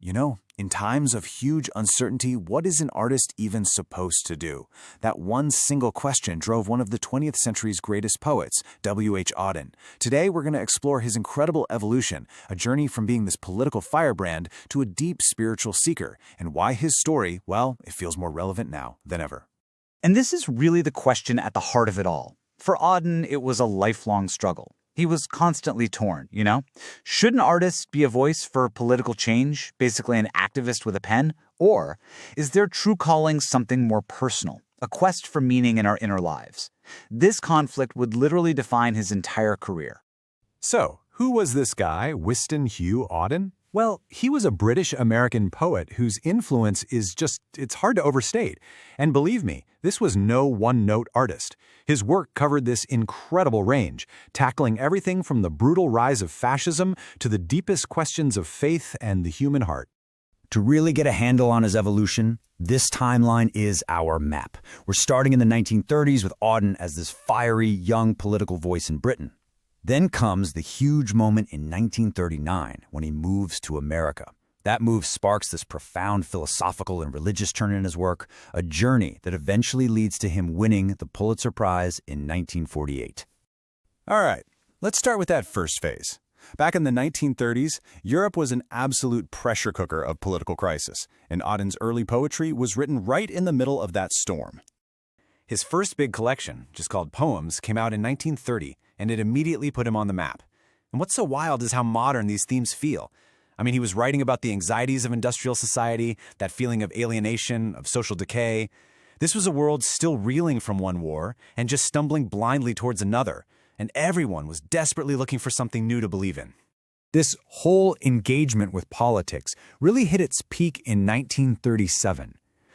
In times of huge uncertainty, what is an artist even supposed to do? That one single question drove one of the 20th century's greatest poets, W.H. Auden. Today, we're going to explore his incredible evolution, a journey from being this political firebrand to a deep spiritual seeker, and why his story, it feels more relevant now than ever. And this is really the question at the heart of it all. For Auden, it was a lifelong struggle. He was constantly torn, Should an artist be a voice for political change, basically an activist with a pen? Or is their true calling something more personal, a quest for meaning in our inner lives? This conflict would literally define his entire career. So, who was this guy, Wystan Hugh Auden? Well, he was a British-American poet whose influence it's hard to overstate. And believe me, this was no one-note artist. His work covered this incredible range, tackling everything from the brutal rise of fascism to the deepest questions of faith and the human heart. To really get a handle on his evolution, this timeline is our map. We're starting in the 1930s with Auden as this fiery, young political voice in Britain. Then comes the huge moment in 1939 when he moves to America. That move sparks this profound philosophical and religious turn in his work, a journey that eventually leads to him winning the Pulitzer Prize in 1948. All right, let's start with that first phase. Back in the 1930s, Europe was an absolute pressure cooker of political crisis, and Auden's early poetry was written right in the middle of that storm. His first big collection, just called Poems, came out in 1930, and it immediately put him on the map. And what's so wild is how modern these themes feel. He was writing about the anxieties of industrial society, that feeling of alienation, of social decay. This was a world still reeling from one war and just stumbling blindly towards another, and everyone was desperately looking for something new to believe in. This whole engagement with politics really hit its peak in 1937.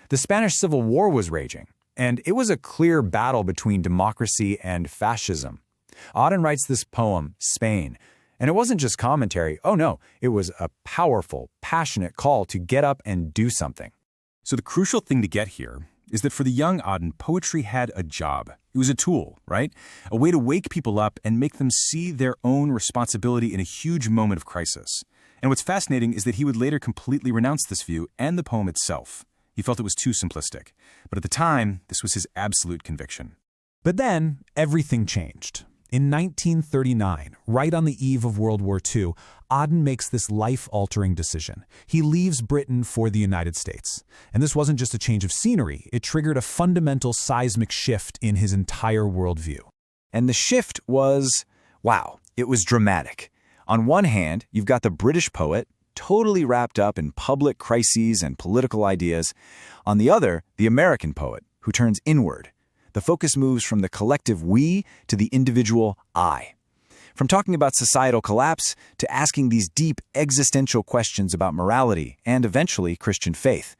The Spanish Civil War was raging, and it was a clear battle between democracy and fascism. Auden writes this poem, Spain, and it wasn't just commentary. Oh no, it was a powerful, passionate call to get up and do something. So the crucial thing to get here is that for the young Auden, poetry had a job. It was a tool, right? A way to wake people up and make them see their own responsibility in a huge moment of crisis. And what's fascinating is that he would later completely renounce this view and the poem itself. He felt it was too simplistic. But at the time, this was his absolute conviction. But then, everything changed. In 1939, right on the eve of World War II, Auden makes this life-altering decision. He leaves Britain for the United States. And this wasn't just a change of scenery, it triggered a fundamental seismic shift in his entire worldview. And the shift was, it was dramatic. On one hand, you've got the British poet, totally wrapped up in public crises and political ideas. On the other, the American poet, who turns inward. The focus moves from the collective we to the individual I. From talking about societal collapse to asking these deep existential questions about morality and eventually Christian faith.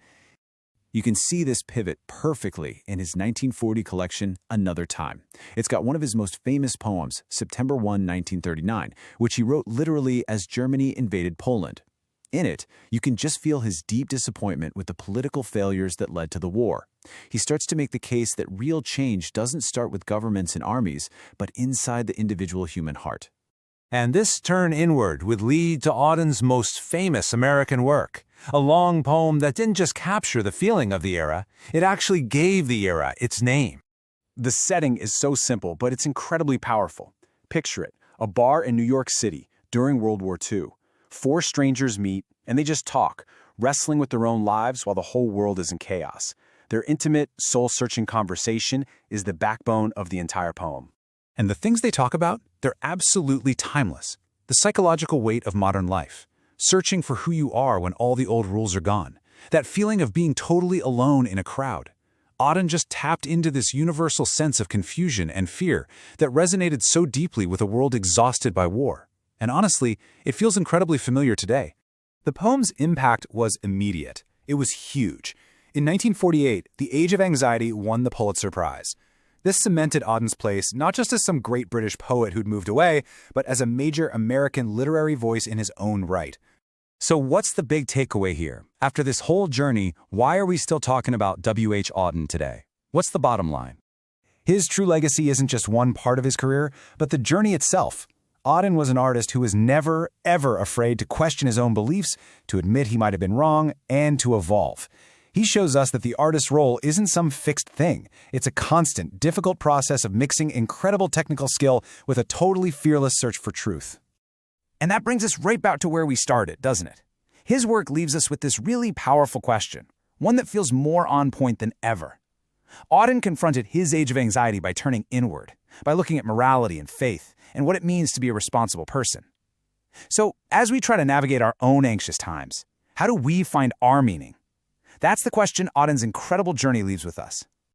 You can see this pivot perfectly in his 1940 collection, Another Time. It's got one of his most famous poems, September 1, 1939, which he wrote literally as Germany invaded Poland. In it, you can just feel his deep disappointment with the political failures that led to the war. He starts to make the case that real change doesn't start with governments and armies, but inside the individual human heart. And this turn inward would lead to Auden's most famous American work, a long poem that didn't just capture the feeling of the era, it actually gave the era its name. The setting is so simple, but it's incredibly powerful. Picture it, a bar in New York City during World War II. 4 strangers meet, and they just talk, wrestling with their own lives while the whole world is in chaos. Their intimate, soul-searching conversation is the backbone of the entire poem. And the things they talk about, they're absolutely timeless. The psychological weight of modern life, searching for who you are when all the old rules are gone, that feeling of being totally alone in a crowd. Auden just tapped into this universal sense of confusion and fear that resonated so deeply with a world exhausted by war. And honestly, it feels incredibly familiar today. The poem's impact was immediate. It was huge. In 1948, The Age of Anxiety won the Pulitzer Prize. This cemented Auden's place not just as some great British poet who'd moved away, but as a major American literary voice in his own right. So what's the big takeaway here? After this whole journey, why are we still talking about W.H. Auden today? What's the bottom line? His true legacy isn't just one part of his career, but the journey itself. Auden was an artist who was never, ever afraid to question his own beliefs, to admit he might have been wrong, and to evolve. He shows us that the artist's role isn't some fixed thing. It's a constant, difficult process of mixing incredible technical skill with a totally fearless search for truth. And that brings us right back to where we started, doesn't it? His work leaves us with this really powerful question, one that feels more on point than ever. Auden confronted his age of anxiety by turning inward, by looking at morality and faith, and what it means to be a responsible person. So, as we try to navigate our own anxious times, how do we find our meaning? That's the question Auden's incredible journey leaves with us.